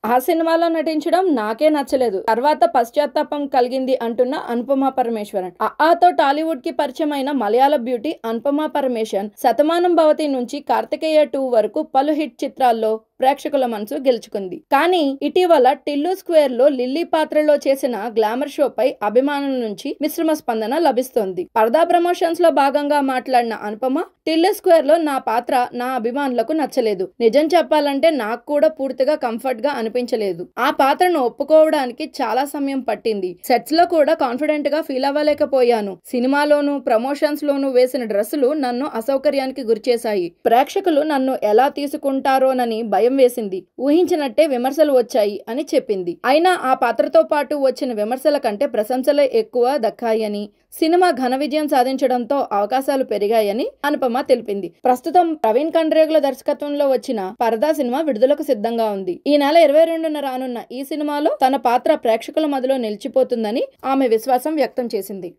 ఆ సినిమాలో నటించడం నాకే నచ్చలేదు. తర్వాత పశ్చాత్తాపం కలిగింది అంటున్న అనుపమ పరమేశ్వరన్. ఆతో టాలీవుడ్ కి పరిచయమైన మలయాళ బ్యూటీ అనుపమ పరమేశ్వరన్ శతమానం భవతి నుంచి కార్తికేయ 2 వరకు పలు హిట్ చిత్రాల్లో ప్రేక్షకుల మనసు గెలుచుకుంది. కానీ ఇటీవల టిల్లు స్క్వేర్ లో లిల్లీ పాత్రలో చేసిన గ్లామర్ షోపై అభిమానుల నుంచి మిశ్రమ స్పందన లభిస్తోంది. పరదా ప్రమోషన్స్ లో భాగంగా మాట్లాడిన అనుపమ, టిల్లు స్క్వేర్ లో నా పాత్ర నా అభిమానులకు నచ్చలేదు. నిజం చెప్పాలంటే నాకు కూడా పూర్తిగా కంఫర్ట్ గా అనిపించలేదు. ఆ పాత్రను ఒప్పుకోవడానికి చాలా సమయం పట్టింది. సెట్స్ లో కూడా కాన్ఫిడెంట్ గా ఫీల్ అవ్వలేకపోయాను. సినిమాలోను ప్రమోషన్స్ లోను వేసిన డ్రెస్సులు నన్ను అసౌకర్యానికి గురిచేశాయి. ప్రేక్షకులు నన్ను ఎలా తీసుకుంటారోనని భయం వేసింది. ఊహించినట్టే విమర్శలు వచ్చాయి అని చెప్పింది. అయినా ఆ పాత్రతో పాటు వచ్చిన విమర్శల కంటే ప్రశంసలే ఎక్కువ దక్కాయని, సినిమా ఘన విజయం సాధించడంతో అవకాశాలు పెరిగాయని అనుపమ తెలిపింది. ప్రస్తుతం ప్రవీణ్ కండ్రేగుల దర్శకత్వంలో వచ్చిన పరదా సినిమా విడుదలకు సిద్ధంగా ఉంది. ఈ నెల 22న రానున్న ఈ సినిమాలో తన పాత్ర ప్రేక్షకుల మదిలో నిలిచిపోతుందని ఆమె విశ్వాసం వ్యక్తం చేసింది.